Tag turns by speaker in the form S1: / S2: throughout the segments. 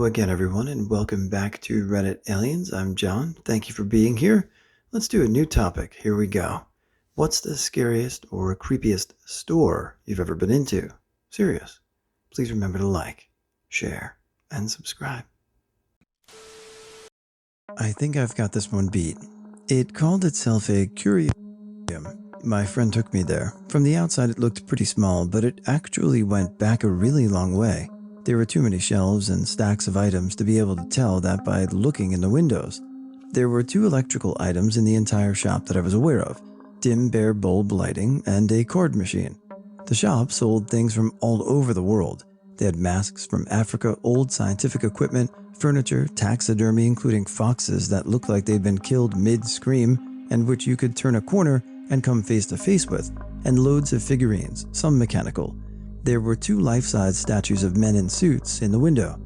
S1: Hello again, everyone, and welcome back to Reddit Aliens. I'm John. Thank you for being here. Let's do a new topic. Here we go. What's the scariest or creepiest store you've ever been into? Serious. Please remember to like, share, and subscribe. I think I've got this one beat. It called itself a curious. My friend took me there. From the outside it looked pretty small, but it actually went back a really long way. There were too many shelves and stacks of items to be able to tell that by looking in the windows. There were 2 electrical items in the entire shop that I was aware of: dim bare bulb lighting and a card machine. The shop sold things from all over the world. They had masks from Africa, old scientific equipment, furniture, taxidermy including foxes that looked like they'd been killed mid-scream and which you could turn a corner and come face to face with, and loads of figurines, some mechanical. There were 2 life-size statues of men in suits in the window.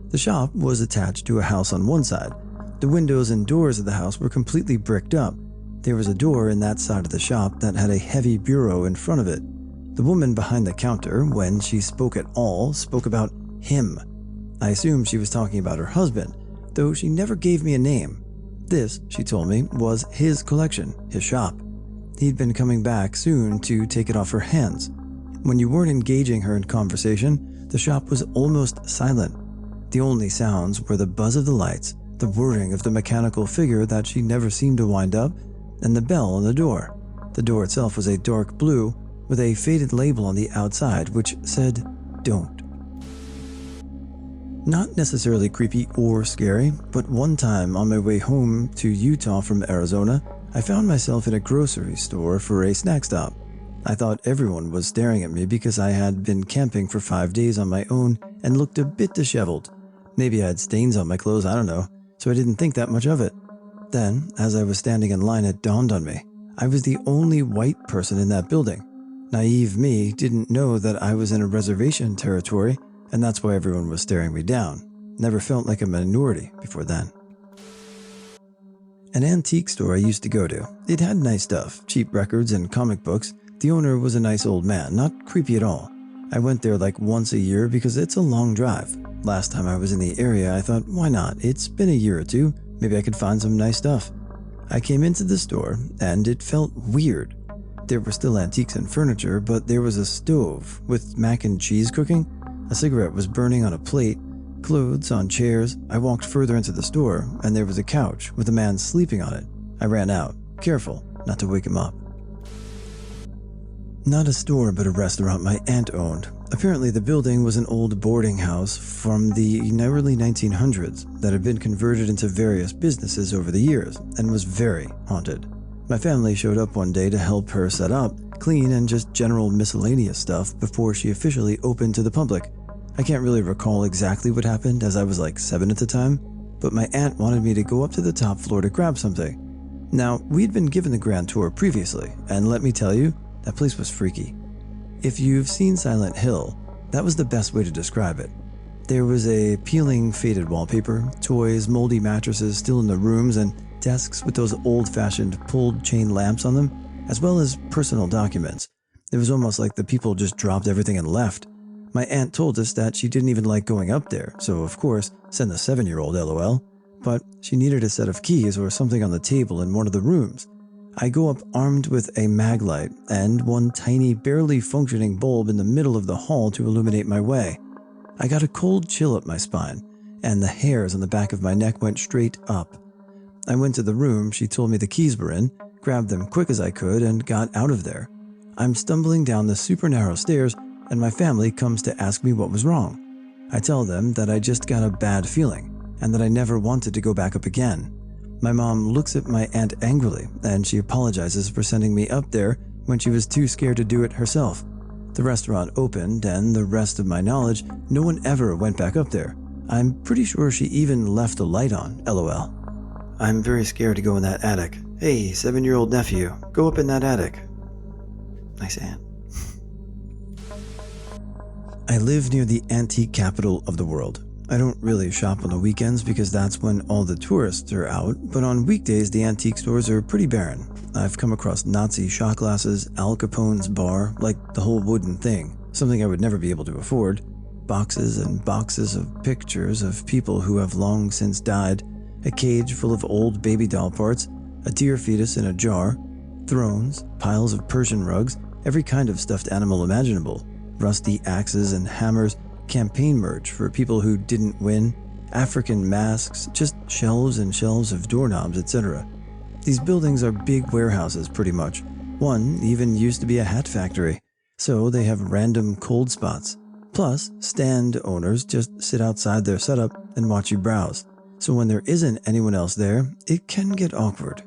S1: The shop was attached to a house on one side. The windows and doors of the house were completely bricked up. There was a door in that side of the shop that had a heavy bureau in front of it. The woman behind the counter, when she spoke at all, spoke about him. I assumed she was talking about her husband, though she never gave me a name. This, she told me, was his collection, his shop. He'd been coming back soon to take it off her hands. When you weren't engaging her in conversation, the shop was almost silent. The only sounds were the buzz of the lights, the whirring of the mechanical figure that she never seemed to wind up, and the bell on the door. The door itself was a dark blue, with a faded label on the outside which said, "Don't." Not necessarily creepy or scary, but one time on my way home to Utah from Arizona, I found myself in a grocery store for a snack stop. I thought everyone was staring at me because I had been camping for 5 days on my own and looked a bit disheveled. Maybe I had stains on my clothes, I don't know, so I didn't think that much of it. Then, as I was standing in line, it dawned on me. I was the only white person in that building. Naive me didn't know that I was in a reservation territory, and that's why everyone was staring me down. Never felt like a minority before then. An antique store I used to go to. It had nice stuff, cheap records and comic books. The owner was a nice old man, not creepy at all. I went there like once a year because it's a long drive. Last time I was in the area, I thought, why not? It's been a year or 2. Maybe I could find some nice stuff. I came into the store, and it felt weird. There were still antiques and furniture, but there was a stove with mac and cheese cooking. A cigarette was burning on a plate, clothes on chairs. I walked further into the store, and there was a couch with a man sleeping on it. I ran out, careful not to wake him up. Not a store, but a restaurant my aunt owned. Apparently the building was an old boarding house from the early 1900s that had been converted into various businesses over the years and was very haunted. My family showed up one day to help her set up, clean, and just general miscellaneous stuff before she officially opened to the public. I can't really recall exactly what happened as I was like 7 at the time, but my aunt wanted me to go up to the top floor to grab something. Now, we'd been given the grand tour previously, and let me tell you, that place was freaky. If you've seen Silent Hill, that was the best way to describe it. There was a peeling, faded wallpaper, toys, moldy mattresses still in the rooms, and desks with those old-fashioned pulled chain lamps on them, as well as personal documents. It was almost like the people just dropped everything and left. My aunt told us that she didn't even like going up there, so of course, send the 7-year-old LOL. But she needed a set of keys or something on the table in one of the rooms. I go up armed with a mag light and one tiny, barely functioning bulb in the middle of the hall to illuminate my way. I got a cold chill up my spine, and the hairs on the back of my neck went straight up. I went to the room she told me the keys were in, grabbed them quick as I could, and got out of there. I'm stumbling down the super narrow stairs, and my family comes to ask me what was wrong. I tell them that I just got a bad feeling, and that I never wanted to go back up again. My mom looks at my aunt angrily, and she apologizes for sending me up there when she was too scared to do it herself. The restaurant opened, and the rest of my knowledge, no one ever went back up there. I'm pretty sure she even left the light on, LOL. I'm very scared to go in that attic. Hey, 7-year-old nephew, go up in that attic. Nice aunt. I live near the antique capital of the world. I don't really shop on the weekends because that's when all the tourists are out, but on weekdays the antique stores are pretty barren. I've come across Nazi shot glasses, Al Capone's bar, like the whole wooden thing, something I would never be able to afford. boxes and boxes of pictures of people who have long since died, a cage full of old baby doll parts, a deer fetus in a jar, thrones, piles of Persian rugs, every kind of stuffed animal imaginable, rusty axes and hammers, campaign merch for people who didn't win, African masks, just shelves and shelves of doorknobs, etc. These buildings are big warehouses pretty much. One even used to be a hat factory, so they have random cold spots. Plus, stand owners just sit outside their setup and watch you browse. So when there isn't anyone else there, it can get awkward.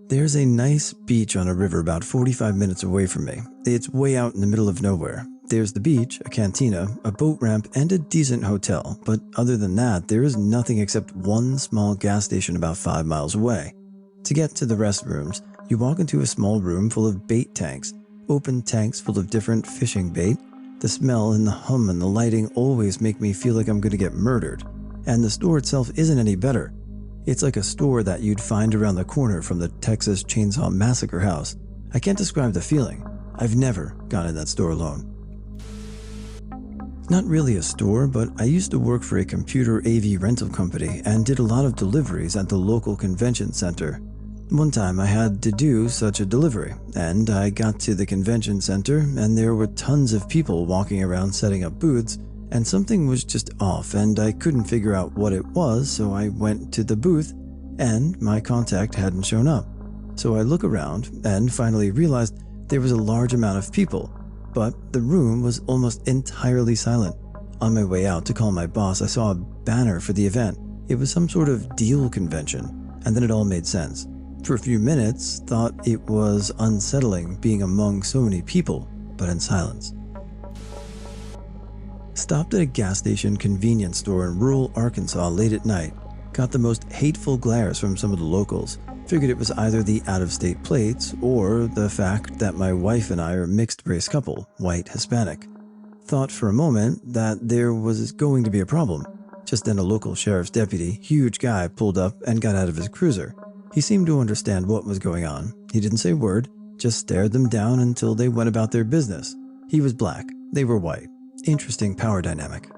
S1: There's a nice beach on a river about 45 minutes away from me. It's way out in the middle of nowhere. There's the beach, a cantina, a boat ramp, and a decent hotel, but other than that, there is nothing except one small gas station about 5 miles away. To get to the restrooms, you walk into a small room full of bait tanks, open tanks full of different fishing bait. The smell and the hum and the lighting always make me feel like I'm going to get murdered. And the store itself isn't any better. It's like a store that you'd find around the corner from the Texas Chainsaw Massacre house. I can't describe the feeling. I've never gone in that store alone. Not really a store, but I used to work for a computer AV rental company and did a lot of deliveries at the local convention center. One time I had to do such a delivery, and I got to the convention center and there were tons of people walking around setting up booths, and something was just off and I couldn't figure out what it was, so I went to the booth and my contact hadn't shown up. So I look around and finally realized there was a large amount of people, but the room was almost entirely silent. On my way out to call my boss, I saw a banner for the event. It was some sort of deal convention, and then it all made sense. For a few minutes, thought it was unsettling being among so many people, but in silence. Stopped at a gas station convenience store in rural Arkansas late at night. Got the most hateful glares from some of the locals. Figured it was either the out-of-state plates or the fact that my wife and I are a mixed-race couple, white-Hispanic. Thought for a moment that there was going to be a problem. Just then a local sheriff's deputy, huge guy, pulled up and got out of his cruiser. He seemed to understand what was going on. He didn't say a word, just stared them down until they went about their business. He was black, they were white. Interesting power dynamic.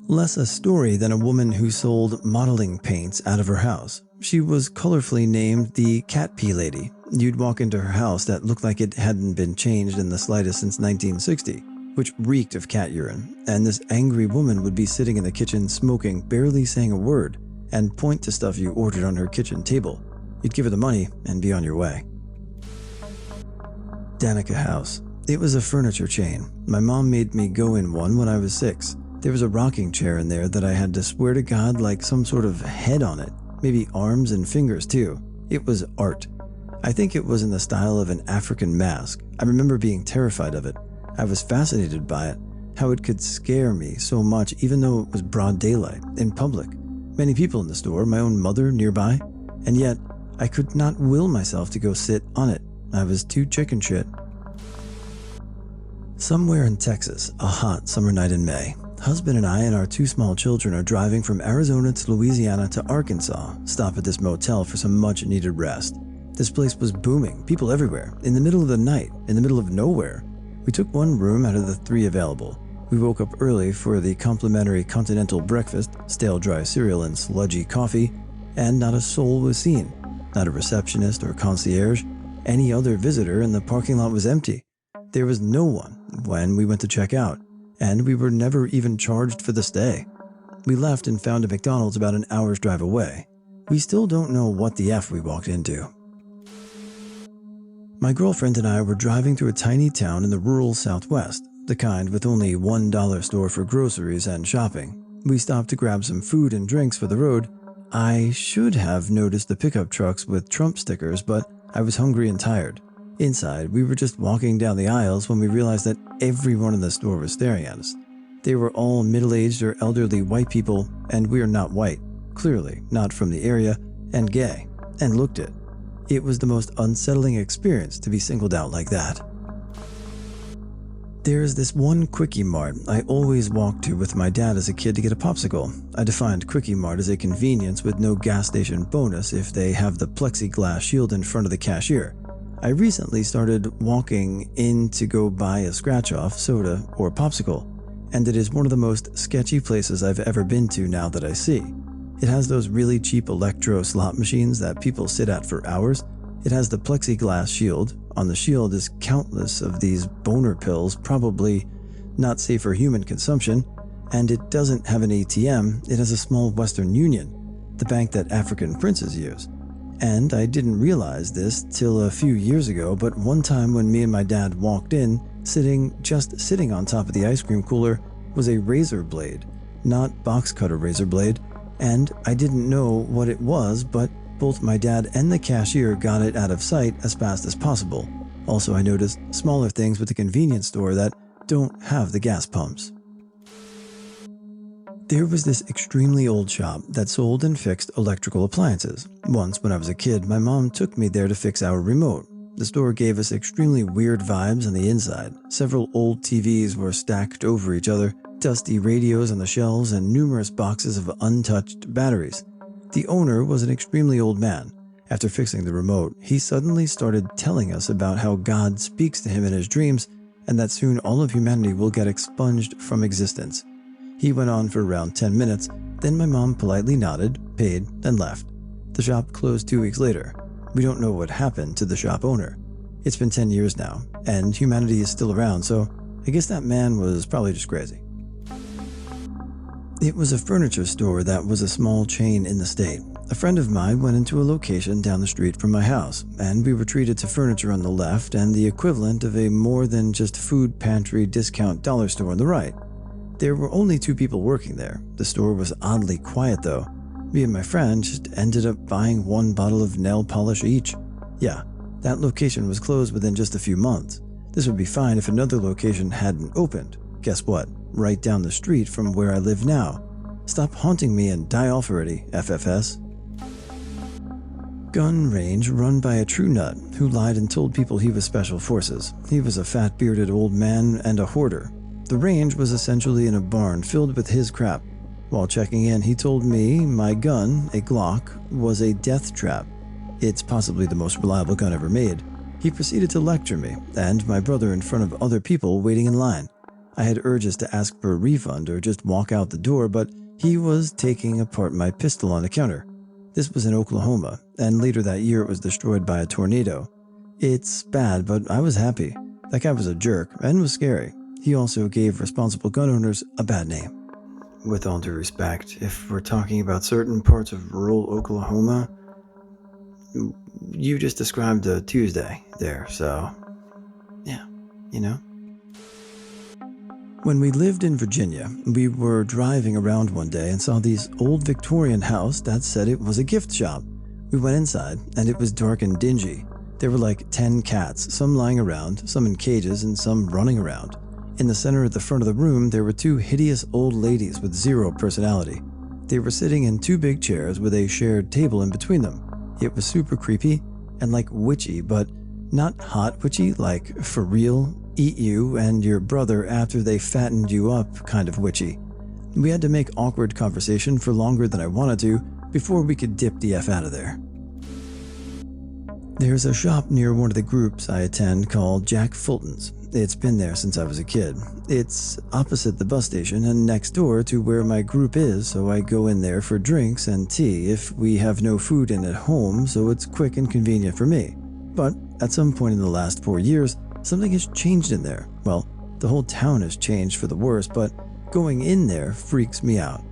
S1: Less a story than a woman who sold modeling paints out of her house. She was colorfully named the Cat Pee Lady. You'd walk into her house that looked like it hadn't been changed in the slightest since 1960, which reeked of cat urine, and this angry woman would be sitting in the kitchen smoking, barely saying a word, and point to stuff you ordered on her kitchen table. You'd give her the money and be on your way. Danica House. It was a furniture chain. My mom made me go in one when I was 6. There was a rocking chair in there that I had to swear to God like some sort of head on it, maybe arms and fingers too. It was art. I think it was in the style of an African mask. I remember being terrified of it. I was fascinated by it, how it could scare me so much even though it was broad daylight, in public. Many people in the store, my own mother nearby, and yet I could not will myself to go sit on it. I was too chicken shit. Somewhere in Texas, a hot summer night in May, husband and I and our 2 small children are driving from Arizona to Louisiana to Arkansas, stop at this motel for some much needed rest. This place was booming, people everywhere, in the middle of the night, in the middle of nowhere. We took one room out of the 3 available. We woke up early for the complimentary continental breakfast, stale dry cereal and sludgy coffee, and not a soul was seen. Not a receptionist or concierge. Any other visitor, and the parking lot was empty. There was no one when we went to check out, and we were never even charged for the stay. We left and found a McDonald's about an hour's drive away. We still don't know what the F we walked into. My girlfriend and I were driving through a tiny town in the rural Southwest, the kind with only $1 store for groceries and shopping. We stopped to grab some food and drinks for the road. I should have noticed the pickup trucks with Trump stickers, but I was hungry and tired. Inside, we were just walking down the aisles when we realized that everyone in the store was staring at us. They were all middle-aged or elderly white people, and we are not white, clearly not from the area, and gay, and looked it. It was the most unsettling experience to be singled out like that. There is this one Quickie Mart I always walked to with my dad as a kid to get a popsicle. I defined Quickie Mart as a convenience with no gas station bonus if they have the plexiglass shield in front of the cashier. I recently started walking in to go buy a scratch-off, soda, or popsicle, and it is one of the most sketchy places I've ever been to now that I see. It has those really cheap electro slot machines that people sit at for hours. It has the plexiglass shield. On the shield is countless of these boner pills, probably not safe for human consumption, and it doesn't have an ATM. It has a small Western Union, the bank that African princes use. And I didn't realize this till a few years ago, but one time when me and my dad walked in, just sitting on top of the ice cream cooler was a razor blade, not box cutter razor blade, and I didn't know what it was, but both my dad and the cashier got it out of sight as fast as possible. Also, I noticed smaller things with the convenience store that don't have the gas pumps. There was this extremely old shop that sold and fixed electrical appliances. Once, when I was a kid, my mom took me there to fix our remote. The store gave us extremely weird vibes on the inside. Several old TVs were stacked over each other, dusty radios on the shelves, and numerous boxes of untouched batteries. The owner was an extremely old man. After fixing the remote, he suddenly started telling us about how God speaks to him in his dreams and that soon all of humanity will get expunged from existence. He went on for around 10 minutes, then my mom politely nodded, paid, and left. The shop closed 2 weeks later. We don't know what happened to the shop owner. It's been 10 years now, and humanity is still around, so I guess that man was probably just crazy. It was a furniture store that was a small chain in the state. A friend of mine went into a location down the street from my house, and we were treated to furniture on the left and the equivalent of a more than just food pantry discount dollar store on the right. There were only 2 people working there. The store was oddly quiet though. Me and my friend just ended up buying 1 bottle of nail polish each. Yeah, that location was closed within just a few months. This would be fine if another location hadn't opened. Guess what? Right down the street from where I live now. Stop haunting me and die off already, FFS. Gun range run by a true nut who lied and told people he was special forces. He was a fat bearded old man and a hoarder. The range was essentially in a barn filled with his crap. While checking in, he told me my gun, a Glock, was a death trap. It's possibly the most reliable gun ever made. He proceeded to lecture me and my brother in front of other people waiting in line. I had urges to ask for a refund or just walk out the door, but he was taking apart my pistol on the counter. This was in Oklahoma, and later that year it was destroyed by a tornado. It's bad, but I was happy. That guy was a jerk and was scary. He also gave responsible gun owners a bad name. With all due respect, if we're talking about certain parts of rural Oklahoma, you just described a Tuesday there, so yeah, you know. When we lived in Virginia, we were driving around one day and saw this old Victorian house that said it was a gift shop. We went inside, and it was dark and dingy. There were like 10 cats, some lying around, some in cages, and some running around. In the center at the front of the room, there were 2 hideous old ladies with 0 personality. They were sitting in 2 big chairs with a shared table in between them. It was super creepy and like witchy, but not hot witchy, like for real, eat you and your brother after they fattened you up kind of witchy. We had to make awkward conversation for longer than I wanted to before we could dip the F out of there. There's a shop near one of the groups I attend called Jack Fulton's. It's been there since I was a kid. It's opposite the bus station and next door to where my group is, so I go in there for drinks and tea if we have no food in at home, so it's quick and convenient for me. But at some point in the last 4 years, something has changed in there. Well, the whole town has changed for the worse, but going in there freaks me out.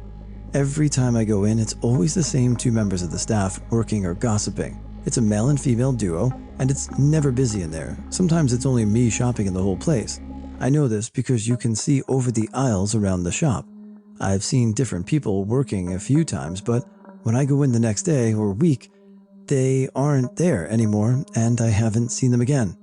S1: Every time I go in, it's always the same 2 members of the staff working or gossiping. It's a male and female duo, and it's never busy in there. Sometimes it's only me shopping in the whole place. I know this because you can see over the aisles around the shop. I've seen different people working a few times, but when I go in the next day or week, they aren't there anymore, and I haven't seen them again.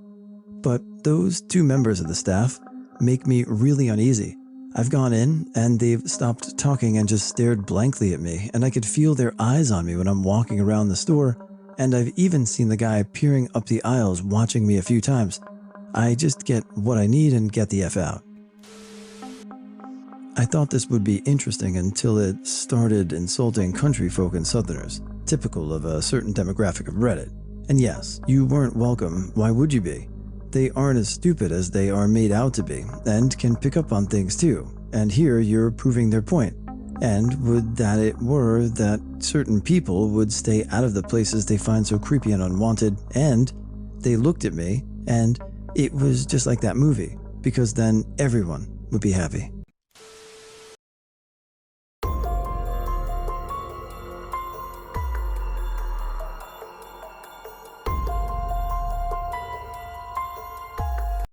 S1: But those 2 members of the staff make me really uneasy. I've gone in, and they've stopped talking and just stared blankly at me, and I could feel their eyes on me when I'm walking around the store, and I've even seen the guy peering up the aisles watching me a few times. I just get what I need and get the F out. I thought this would be interesting until it started insulting country folk and Southerners, typical of a certain demographic of Reddit. And yes, you weren't welcome. Why would you be? They aren't as stupid as they are made out to be, and can pick up on things too. And here you're proving their point. And would that it were that certain people would stay out of the places they find so creepy and unwanted, and they looked at me, and it was just like that movie, because then everyone would be happy.